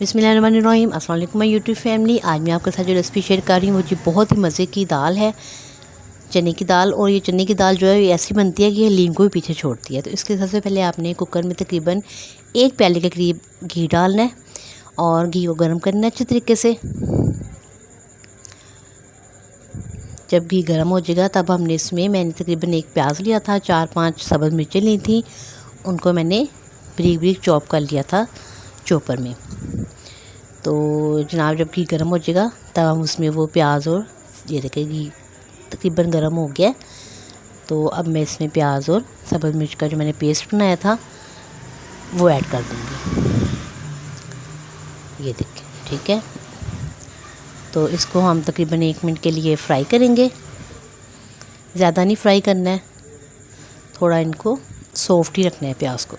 बिस्मिल्लाहिर्रहमानिर्रहीम। अस्सलाम वालेकुम माय यूट्यूब फैमिली। आज मैं आपके साथ जो रेसिपी शेयर कर रही हूँ वो जी बहुत ही मज़े की दाल है, चने की दाल। और ये चने की दाल जो है ये ऐसी बनती है कि ये लीम को भी पीछे छोड़ती है। तो इसके सबसे पहले आपने कुकर में तकरीबन 1 प्याले के करीब घी डालना है और घी को गर्म करना है अच्छे तरीके से। जब घी गर्म हो जाएगा तब हमने इसमें मैंने तकरीबन 1 प्याज लिया था, 4-5 सब्ज़ मिर्चें ली थी, उनको मैंने बारीक बारीक चॉप कर लिया था चॉपर में। तो जनाब जब घी गर्म हो जाएगा तब हम उसमें वो प्याज और ये देखिए घी तकरीबन गर्म हो गया। तो अब मैं इसमें प्याज और सब्ज़ मिर्च का जो मैंने पेस्ट बनाया था वो ऐड कर दूँगी। ये देखिए ठीक है। तो इसको हम तकरीबन 1 मिनट के लिए फ्राई करेंगे, ज़्यादा नहीं फ्राई करना है, थोड़ा इनको सॉफ्ट ही रखना है प्याज को।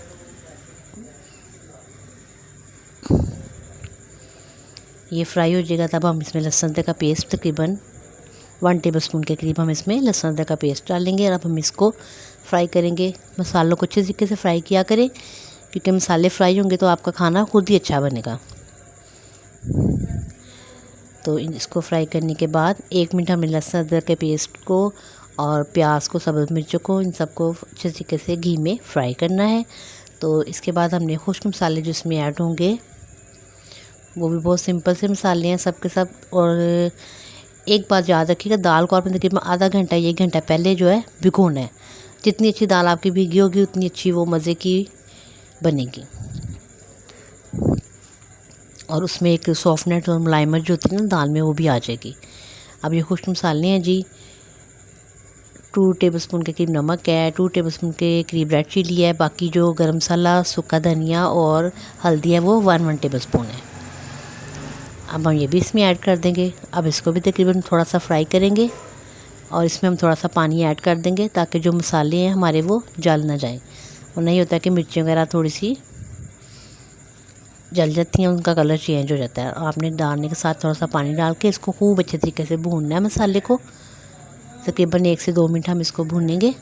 ये फ्राई हो जाएगा तब हम इसमें लहसुन अदरक का पेस्ट तकरीबन 1 टेबलस्पून के करीब हम इसमें लहसुन अदरक का पेस्ट डालेंगे। और अब हम इसको फ्राई करेंगे। मसालों को अच्छे तरीके से फ्राई किया करें, क्योंकि मसाले फ्राई होंगे तो आपका खाना खुद ही अच्छा बनेगा। तो इसको फ्राई करने के बाद 1 मिनट हमें लहसुन अदरक के पेस्ट को और प्याज को, सब्ज़ मिर्चों को, इन सबको अच्छे तरीके से घी में फ्राई करना है। तो इसके बाद हमने खुश्क मसाले जो इसमें ऐड होंगे वो भी बहुत सिंपल से मसाले हैं सब के सब। और एक बात याद रखिएगा, दाल को आपने तकरीबन आधा घंटा या 1 घंटा पहले जो है भिगोना है। जितनी अच्छी दाल आपकी भीगी होगी उतनी अच्छी वो मज़े की बनेगी और उसमें एक सॉफ्टनेस और मुलायमत जो होती है ना दाल में वो भी आ जाएगी। अब ये खुश्क मसाले हैं जी, 2 टेबलस्पून के करीब नमक है, 2 टेबलस्पून के करीब रेड चिली है, बाकी जो गरम मसाला, सूखा धनिया और हल्दी है वो 1 टेबलस्पून है। अब हम ये भी इसमें ऐड कर देंगे। अब इसको भी तकरीबन थोड़ा सा फ्राई करेंगे और इसमें हम थोड़ा सा पानी ऐड कर देंगे ताकि जो मसाले हैं हमारे वो जल ना जाए। और नहीं होता है कि मिर्ची वगैरह थोड़ी सी जल जाती हैं, उनका कलर चेंज हो जाता है। आपने डालने के साथ थोड़ा सा पानी डाल के इसको खूब अच्छे तरीके से भूनना है मसाले को। तकरीबन 1 से 2 मिनट हम इसको भूनेंगे।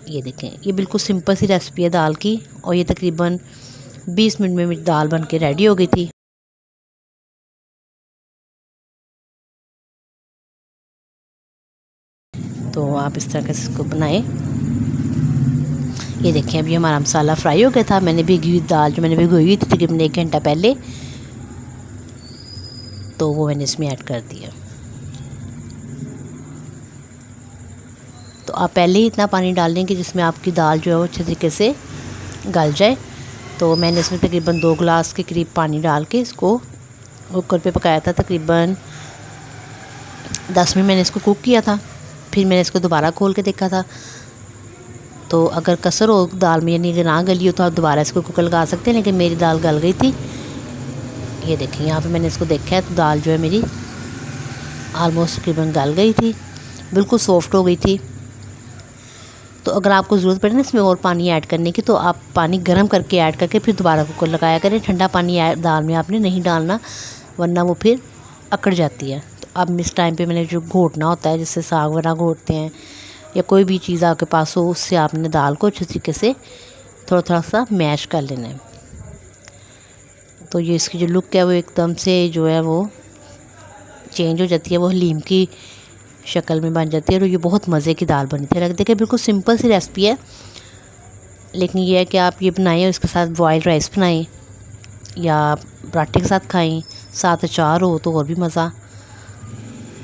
ये देखें, ये बिल्कुल सिंपल सी रेसिपी है दाल की और ये तकरीबन 20 मिनट में मेरी दाल बन के रेडी हो गई थी। तो आप इस तरह से इसको बनाएं। ये देखें अभी हमारा मसाला फ्राई हो गया था। मैंने भिगी हुई दाल जो मैंने भिगोई हुई थी तकरीबन 1 घंटा पहले, तो वो मैंने इसमें ऐड कर दिया। तो आप पहले ही इतना पानी डाल दें कि जिसमें आपकी दाल जो है वो अच्छे तरीके से गल जाए। तो मैंने इसमें तकरीबन 2 गिलास के करीब पानी डाल के इसको कुकर पे पकाया था। तकरीबन 10 मिनट मैंने इसको कुक किया था। फिर मैंने इसको दोबारा खोल के देखा था। तो अगर कसर हो दाल में यानी कि ना गली हो तो आप दोबारा इसको कुकर लगा सकते हैं, लेकिन मेरी दाल गल गई थी। ये देखिए यहाँ पे मैंने इसको देखा है तो दाल जो है मेरी आलमोस्ट तकरीबन गल गई थी, बिल्कुल सॉफ्ट हो गई थी। तो अगर आपको ज़रूरत पड़े ना इसमें और पानी ऐड करने की तो आप पानी गर्म करके ऐड करके फिर दोबारा कुकर लगाया करें। ठंडा पानी दाल में आपने नहीं डालना, वरना वो फिर अकड़ जाती है। तो अब इस टाइम पे मैंने जो घोटना होता है, जिससे साग वगैरह घोटते हैं या कोई भी चीज़ आपके पास हो, उससे आपने दाल को अच्छे तरीके से थोड़ा थोड़ा सा मैश कर लेना है। तो ये इसकी जो लुक है वो एकदम से जो है वो चेंज हो जाती है, वो हलीम की शक्ल में बन जाती है। और ये बहुत मज़े की दाल बनी थी। देखिए बिल्कुल सिंपल सी रेसिपी है, लेकिन ये है कि आप ये बनाएं और इसके साथ बॉइल्ड राइस बनाएं या पराठे के साथ खाएं, साथ अचार हो तो और भी मज़ा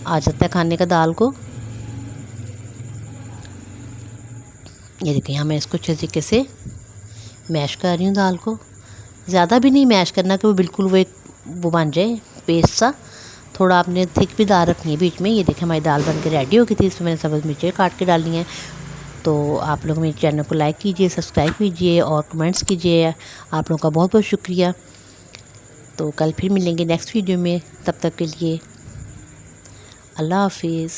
आ जाता है खाने का दाल को। ये देखिए यहाँ मैं इसको अच्छे तरीके से मैश कर रही हूँ दाल को। ज़्यादा भी नहीं मैश करना कि वो बिल्कुल वो बन जाए पेस्ट सा, थोड़ा आपने थिक भी दाल रखनी है बीच में। ये देखिए हमारी दाल बन के रेडी हो गई थी। इसमें मैंने सब्ज़ मिर्चें काट के डाली हैं। तो आप लोग मेरे चैनल को लाइक कीजिए, सब्सक्राइब कीजिए और कमेंट्स कीजिए। आप लोगों का बहुत बहुत शुक्रिया। तो कल फिर मिलेंगे नेक्स्ट वीडियो में, तब तक के लिए अल्लाह हाफिज़।